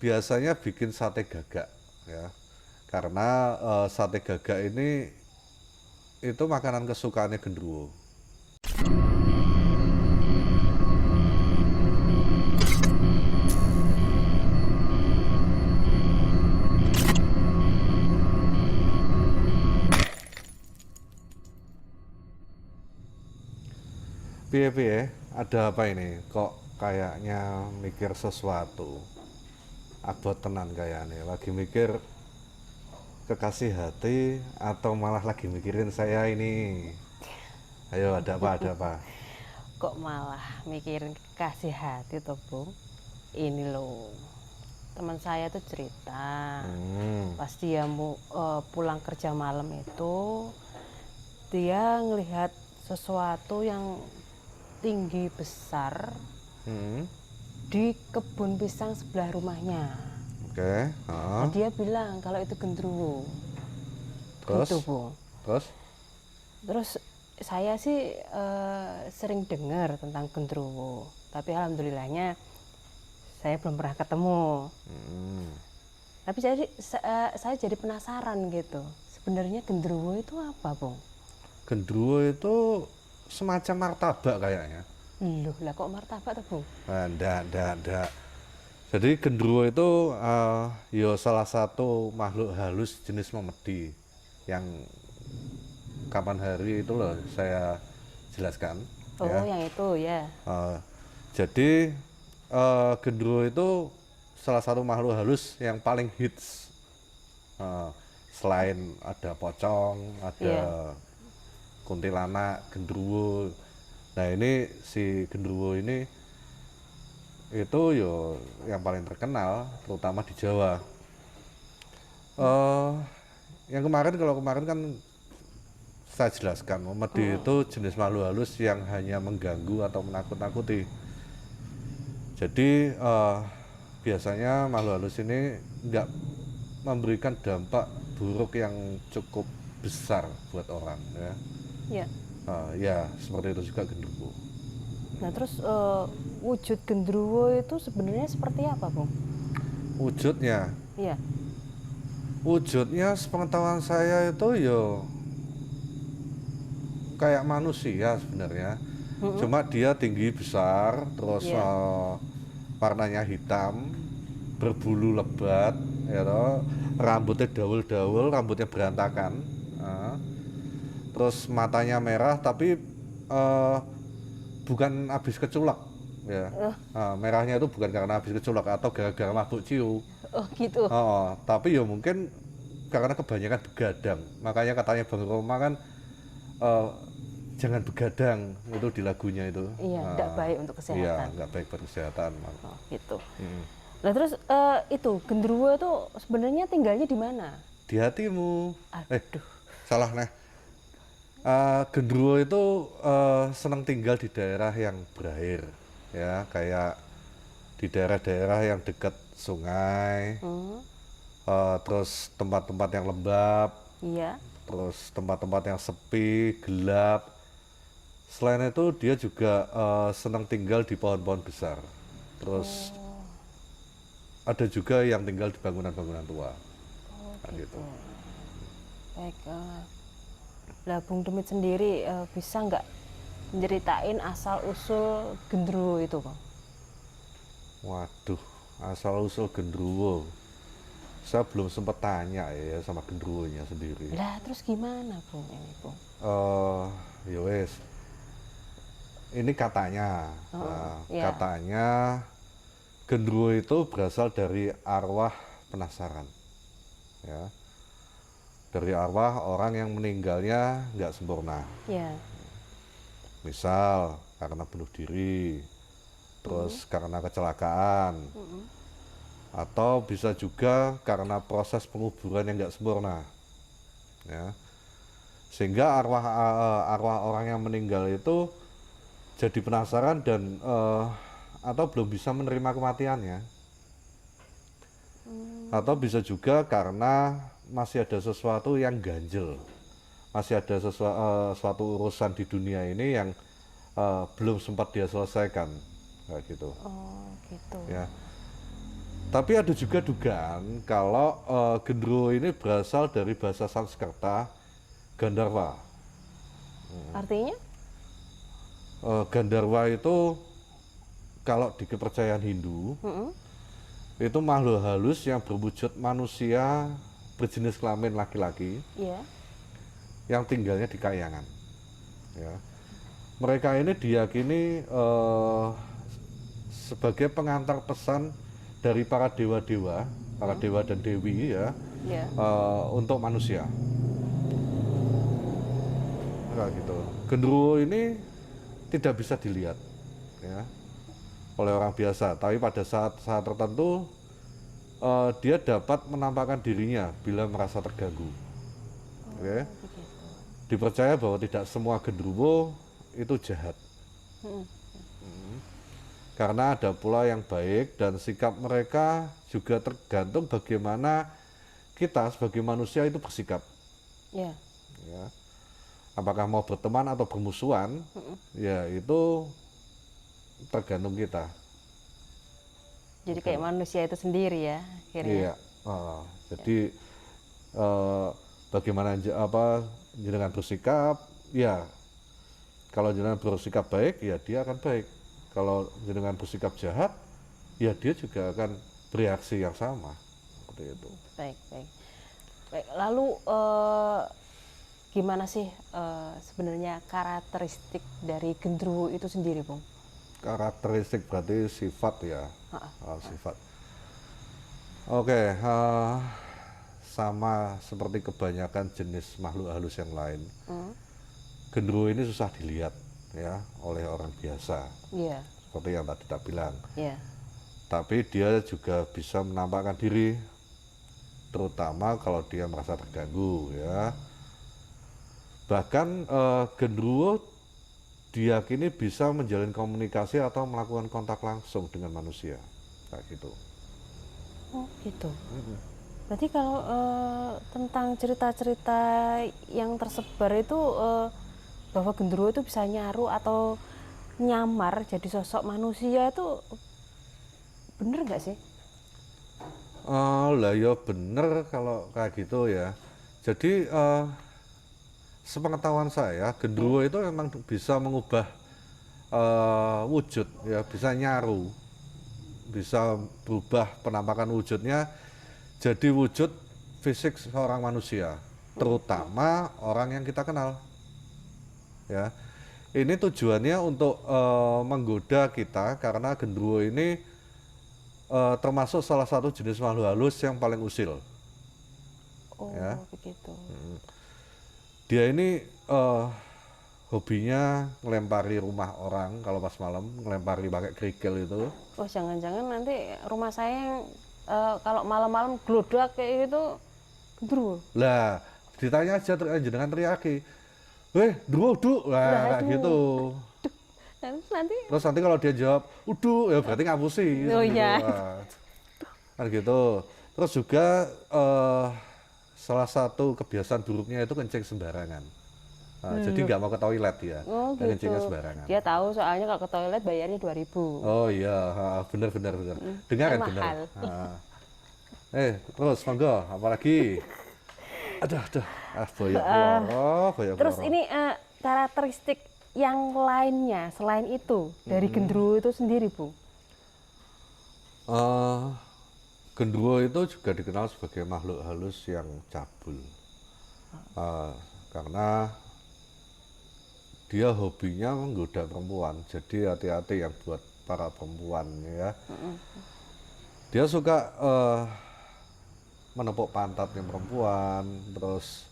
biasanya bikin sate gagak ya. Karena sate gagak ini itu makanan kesukaannya genderuwo. Piye-piye, ada apa ini? Kok kayaknya mikir sesuatu? Abot tenan kayaknya, lagi mikir kekasih hati atau malah lagi mikirin saya ini? Ayo, ada apa, ada apa? Kok malah mikirin kekasih hati toh Bung? Ini loh, teman saya tuh cerita pas dia pulang kerja malam itu dia ngelihat sesuatu yang tinggi besar di kebun pisang sebelah rumahnya. Oke, Nah, dia bilang kalau itu genderuwo. Gitu terus, Bung. terus, Terus saya sih sering dengar tentang genderuwo, tapi alhamdulillahnya saya belum pernah ketemu. Tapi saya jadi penasaran gitu. Sebenarnya genderuwo itu apa, Bung? genderuwo itu semacam martabak kayaknya. Loh, lah kok martabak tuh, Bung? Ndak. Jadi genderuwo itu ya salah satu makhluk halus jenis memedi yang kapan hari itu loh saya jelaskan Oh, ya. yang itu ya. Eh, jadi genderuwo itu salah satu makhluk halus yang paling hits. Eh, Selain ada pocong, ada Iya. kuntilanak, genderuwo. Nah ini si genderuwo ini itu yo yang paling terkenal, terutama di Jawa. eh yang kemarin, kalau kemarin kan saya jelaskan, memedi itu jenis makhluk halus yang hanya mengganggu atau menakut-nakuti. Jadi biasanya makhluk halus ini nggak memberikan dampak buruk yang cukup besar buat orang ya. Ya. Ya seperti itu juga genderuwo. Nah, terus wujud genderuwo itu sebenarnya seperti apa, Bung? Wujudnya, Iya. wujudnya sepengetahuan saya itu yo kayak manusia sebenarnya. Cuma dia tinggi besar, terus Iya. warnanya hitam, berbulu lebat, ya toh, rambutnya daul-daul, rambutnya berantakan, terus matanya merah tapi bukan habis keculak, ya. Merahnya itu bukan karena habis keculak atau gara-gara mabuk ciu. Oh, gitu. Tapi ya mungkin karena kebanyakan begadang. Makanya katanya Bang Roma kan eh, jangan begadang itu di lagunya itu. Iya, tidak baik untuk Iya, kesehatan. nggak baik buat kesehatan. Oh, gitu. Nah, terus itu genderuwo itu sebenarnya tinggalnya di mana? Di hatimu. Aduh. Salah nih. Genderuwo itu senang tinggal di daerah yang berair, ya, kayak di daerah-daerah yang dekat sungai, terus tempat-tempat yang lembab, Iya. terus tempat-tempat yang sepi, gelap. Selain itu dia juga senang tinggal di pohon-pohon besar. Terus ada juga yang tinggal di bangunan-bangunan tua. Oh, Nah, gitu. gitu. Baik. Lah Bung Demit sendiri bisa nggak menceritain asal usul genderuwo itu, Bang? Waduh, asal usul genderuwo. Saya belum sempat tanya ya sama genderuwonya sendiri. Lah terus gimana, Bung, ini, Bung? Ya wes, ini katanya, Ya. katanya genderuwo itu berasal dari arwah penasaran, ya, dari arwah orang yang meninggalnya nggak sempurna. Ya. Misal karena bunuh diri, terus karena kecelakaan, atau bisa juga karena proses penguburan yang nggak sempurna, ya. Sehingga arwah arwah orang yang meninggal itu jadi penasaran dan atau belum bisa menerima kematiannya, atau bisa juga karena masih ada sesuatu yang ganjel, masih ada suatu urusan di dunia ini yang belum sempat dia selesaikan, kayak gitu Oh, gitu. ya. Tapi ada juga dugaan kalau genderuwo ini berasal dari bahasa Sanskerta Gandharva. Artinya? Gandharva itu kalau di kepercayaan Hindu Mm-mm. itu makhluk halus yang berwujud manusia berjenis kelamin laki-laki Iya. yang tinggalnya di kayangan. Ya. Mereka ini diyakini sebagai pengantar pesan dari para dewa-dewa, para dewa dan dewi ya, Iya. untuk manusia. Kayak gitu. Genderuwo ini tidak bisa dilihat, ya, oleh orang biasa. Tapi pada saat tertentu dia dapat menampakkan dirinya bila merasa terganggu. Oke. Begitu. Dipercaya bahwa tidak semua genderuwo itu jahat. Mm-mm. Karena ada pula yang baik dan sikap mereka juga tergantung bagaimana kita sebagai manusia itu bersikap. Iya. Ya. Apakah mau berteman atau bermusuhan, ya itu tergantung kita. Jadi kayak manusia itu sendiri ya akhirnya. Iya. Jadi bagaimana jenengan bersikap, ya kalau jenengan bersikap baik, ya dia akan baik. Kalau jenengan bersikap jahat, ya dia juga akan bereaksi yang sama. Seperti itu. Baik, baik. Baik, lalu gimana sih sebenarnya karakteristik dari genderuwo itu sendiri, Bung? Karakteristik berarti sifat ya. Ha-ha. Sifat. Oke, sama seperti kebanyakan jenis makhluk halus yang lain. Genderuwo ini susah dilihat ya oleh orang biasa, Iya, seperti yang tadi tak bilang. iya. Tapi dia juga bisa menampakkan diri, terutama kalau dia merasa terganggu ya. Bahkan genderuwo diyakini bisa menjalin komunikasi atau melakukan kontak langsung dengan manusia, kayak gitu. Oh, gitu. Berarti kalau tentang cerita-cerita yang tersebar itu bahwa genderuwo itu bisa nyaru atau nyamar jadi sosok manusia itu bener nggak sih? Lah ya bener kalau kayak gitu ya. Jadi sepengetahuan saya, genderuwo itu memang bisa mengubah wujud ya, bisa nyaru, bisa berubah penampakan wujudnya jadi wujud fisik seorang manusia, terutama orang yang kita kenal. Ya, ini tujuannya untuk menggoda kita karena genderuwo ini termasuk salah satu jenis makhluk halus yang paling usil. Oh, Ya. begitu. Dia ini hobinya ngelempari rumah orang kalau pas malam, ngelempari pakai kerikil itu. Oh, jangan-jangan nanti rumah saya yang kalau malam-malam glodok kayak gitu genderuwo. Lah, ditanya aja jenengan teriaki, "Weh, druwo, Duk." Lah, Lah, kayak aduh. gitu. Nanti Terus nanti kalau dia jawab, "Udu," ya berarti ngapusi. Oh, gitu. iya. Wah, kan gitu. Terus juga salah satu kebiasaan buruknya itu kencing sembarangan. Jadi nggak mau ke toilet ya, Oh, dan gitu. kencingnya sembarangan. Dia tahu soalnya kalau ke toilet bayarnya 2.000. Oh iya, benar. Dengar kan benar. mahal. Terus monggo, apalagi? Aduh, boyok boyok. Terus ini karakteristik yang lainnya selain itu dari genderuwo itu sendiri, Bu? Genderuwo itu juga dikenal sebagai makhluk halus yang cabul. Karena dia hobinya menggoda perempuan, jadi hati-hati yang buat para perempuan ya. Dia suka menepuk pantatnya perempuan, terus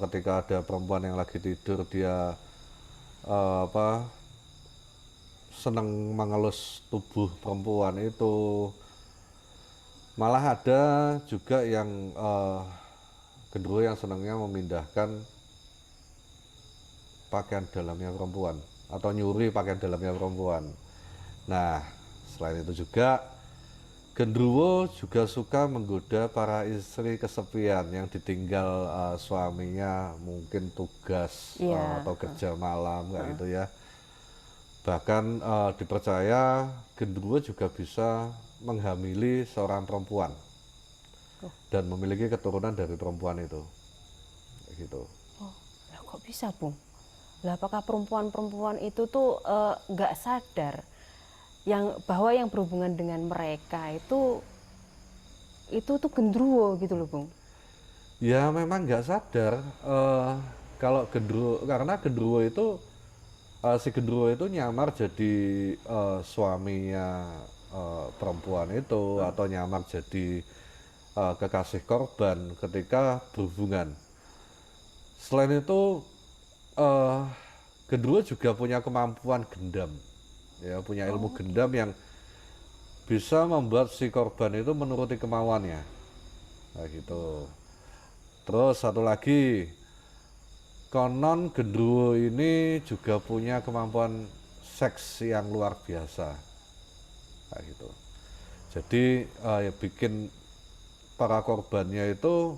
ketika ada perempuan yang lagi tidur dia senang mengelus tubuh perempuan itu. Malah ada juga yang genderuwo yang senangnya memindahkan pakaian dalamnya perempuan atau nyuri pakaian dalamnya perempuan. Nah, selain itu juga genderuwo juga suka menggoda para istri kesepian yang ditinggal suaminya mungkin tugas atau kerja malam kayak gitu ya. Bahkan dipercaya genderuwo juga bisa menghamili seorang perempuan dan memiliki keturunan dari perempuan itu, kayak gitu. Oh, lah kok bisa, Bung? Lah apakah perempuan-perempuan itu tuh nggak sadar bahwa yang berhubungan dengan mereka itu tuh gendruwo gitu loh, Bung? Ya memang nggak sadar, kalau gendruwo, karena gendruwo itu si gendruwo itu nyamar jadi suaminya perempuan itu, atau nyamar jadi kekasih korban ketika berhubungan. Selain itu, eh gendruwo juga punya kemampuan gendam, ya, punya ilmu gendam yang bisa membuat si korban itu menuruti kemauannya, kayak gitu. Terus satu lagi, konon gendruwo ini juga punya kemampuan seks yang luar biasa, kayak gitu. Jadi ya bikin para korbannya itu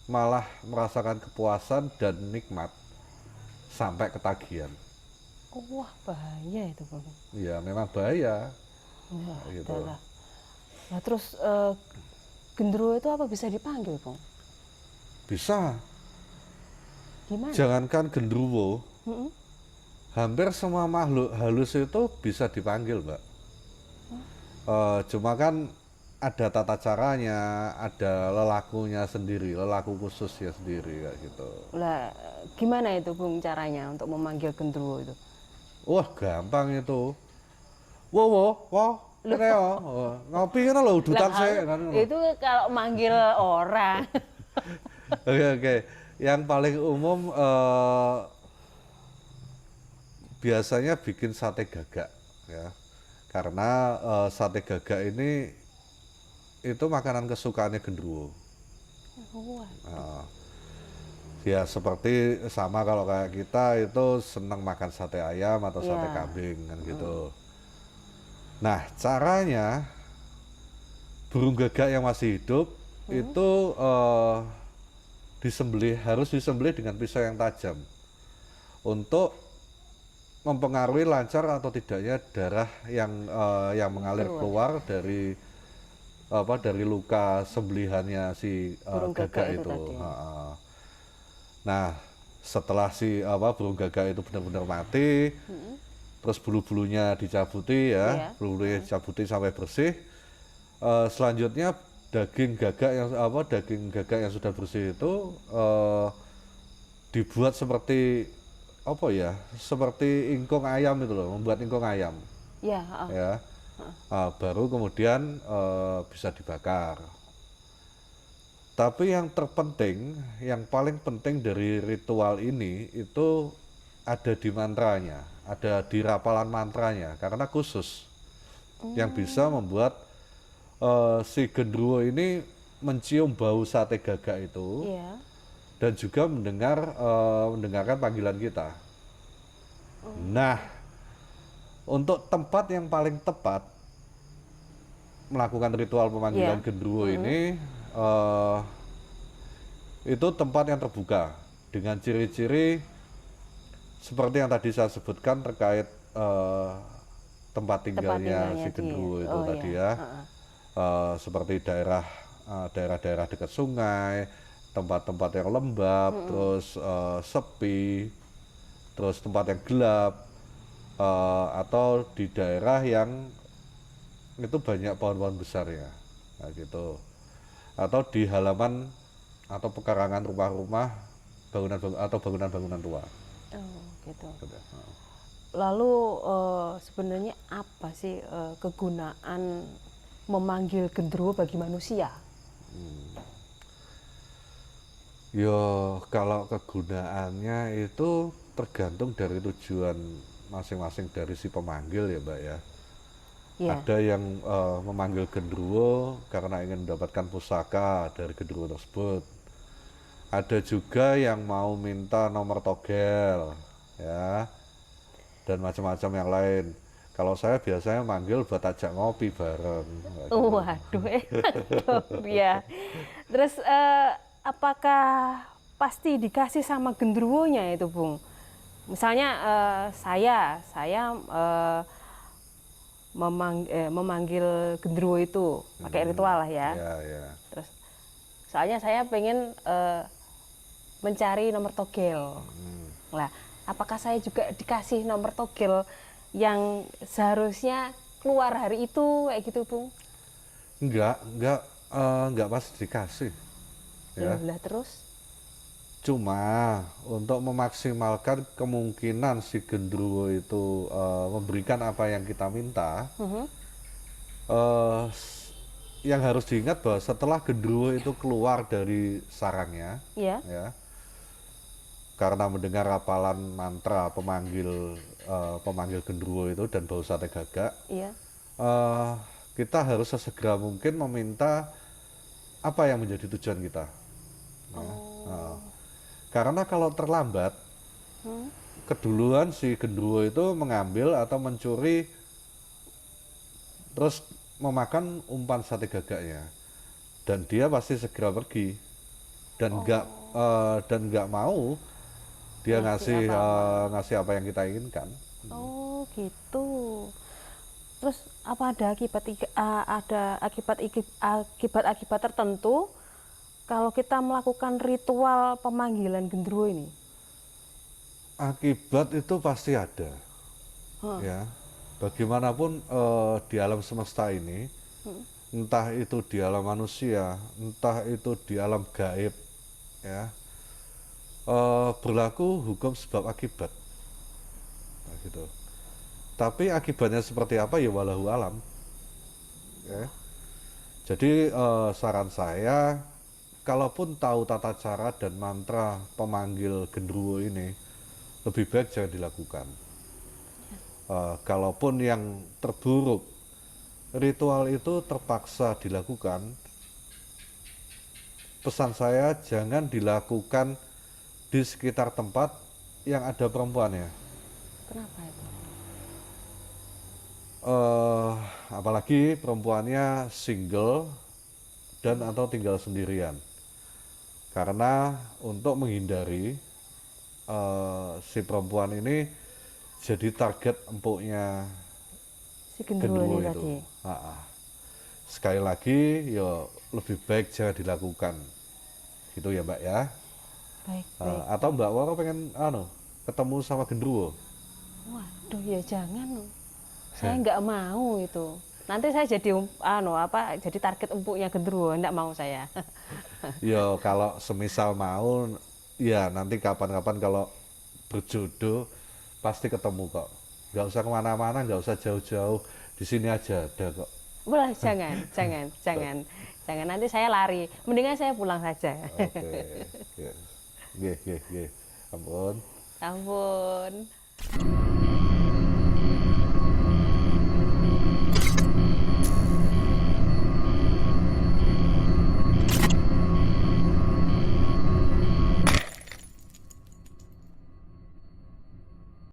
malah merasakan kepuasan dan nikmat sampai ketagihan. Oh, wah bahaya itu, Bung. Ya memang bahaya, Ya, kayak gitu. adalah. Nah terus gendruwo itu apa bisa dipanggil, Bung? Bisa, Gimana? jangankan gendruwo, Mm-mm. hampir semua makhluk halus itu bisa dipanggil, Mbak. Cuma kan ada tata caranya, ada lelakunya sendiri, lelaku khususnya sendiri, kayak gitu. Lah gimana itu, Bung, caranya untuk memanggil gendruwo itu? Wah gampang itu. Wow, wow, wow, ini ya, ngopi kan lo udutan Lah, sih kan. itu kalau manggil orang. Oke, oke. Yang paling umum biasanya bikin sate gagak, ya. Karena sate gagak ini itu makanan kesukaannya gendruwo. Wah, Ya seperti sama kalau kayak kita itu senang makan sate ayam atau sate iya. kambing kan gitu. Nah caranya burung gagak yang masih hidup itu harus disembelih dengan pisau yang tajam untuk mempengaruhi lancar atau tidaknya darah yang mengalir keluar dari luka sembelihannya si Burung gagak gagak itu itu. tadi. Nah, setelah si burung gagak itu benar-benar mati, terus bulu-bulunya dicabuti ya, Iya. bulu-bulunya dicabuti sampai bersih. Selanjutnya daging gagak yang sudah bersih itu dibuat seperti apa ya, seperti ingkung ayam itu loh, membuat ingkung ayam Iya, ya. Baru kemudian bisa dibakar. Tapi yang terpenting, yang paling penting dari ritual ini itu ada di mantranya, ada di rapalan mantranya, karena khusus yang bisa membuat si gendruwo ini mencium bau sate gagak itu iya. dan juga mendengarkan panggilan kita. Nah, untuk tempat yang paling tepat melakukan ritual pemanggilan Iya. gendruwo ini eh, itu tempat yang terbuka dengan ciri-ciri seperti yang tadi saya sebutkan terkait tempat tinggalnya si gendruwo itu tadi iya. ya. Seperti daerah-daerah dekat sungai, tempat-tempat yang lembab, terus sepi, terus tempat yang gelap, atau di daerah yang itu banyak pohon-pohon besar ya, nah gitu. Atau di halaman atau pekarangan rumah-rumah bangunan-bangunan tua. Oh, gitu. Lalu sebenarnya apa sih kegunaan memanggil gendruwo bagi manusia? Yo, kalau kegunaannya itu tergantung dari tujuan masing-masing dari si pemanggil ya, Mbak ya. Iya. Ada yang memanggil gendruwo karena ingin mendapatkan pusaka dari gendruwo tersebut. Ada juga yang mau minta nomor togel, ya, dan macam-macam yang lain. Kalau saya biasanya manggil buat ajak ngopi bareng. kayak gitu. Waduh, enak dong ya. Terus apakah pasti dikasih sama gendruwonya itu, Bung? Misalnya saya memanggil genderuwo itu pakai ritual lah ya. Ya, ya. Terus soalnya saya pengen mencari nomor togel. Lah, apakah saya juga dikasih nomor togel yang seharusnya keluar hari itu kayak gitu, Bung? Enggak pasti dikasih. Ya. Alhamdulillah terus. Cuma untuk memaksimalkan kemungkinan si genderuwo itu memberikan apa yang kita minta, yang harus diingat bahwa setelah genderuwo itu keluar dari sarangnya, Iya. ya, karena mendengar rapalan mantra pemanggil genderuwo itu dan bau sate gagak, Iya. kita harus sesegera mungkin meminta apa yang menjadi tujuan kita. Ya. Karena kalau terlambat, keduluan si genderuwo itu mengambil atau mencuri, terus memakan umpan sate gagaknya, dan dia pasti segera pergi, dan nggak mau dia ngasih apa yang kita inginkan. Oh gitu. Terus apa ada akibat tertentu kalau kita melakukan ritual pemanggilan genderuwo ini? Akibat itu pasti ada, ya. Bagaimanapun di alam semesta ini, entah itu di alam manusia, entah itu di alam gaib, ya, berlaku hukum sebab akibat, nah, gitu. Tapi akibatnya seperti apa ya walahu alam. Ya. Jadi saran saya, kalaupun tahu tata cara dan mantra pemanggil genderuwo ini, lebih baik jangan dilakukan. Kalaupun yang terburuk, ritual itu terpaksa dilakukan, pesan saya jangan dilakukan di sekitar tempat yang ada perempuannya. Kenapa itu? Apalagi perempuannya single dan atau tinggal sendirian. Karena untuk menghindari si perempuan ini jadi target empuknya Si genderuwo ini itu. tadi. Sekali lagi, ya lebih baik jangan dilakukan. Gitu ya Mbak ya. Baik, baik. Atau Mbak Waro pengen ketemu sama genderuwo? Waduh, ya jangan. Saya nggak mau itu. Nanti saya jadi jadi target empuknya genderuwo, enggak mau saya. Ya kalau semisal mau, ya nanti kapan-kapan kalau berjodoh pasti ketemu kok. Nggak usah kemana-mana, nggak usah jauh-jauh, di sini aja ada kok. Boleh, jangan. Nanti saya lari. Mendingan saya pulang saja. Oke. Nggih. Ampun. Ampun.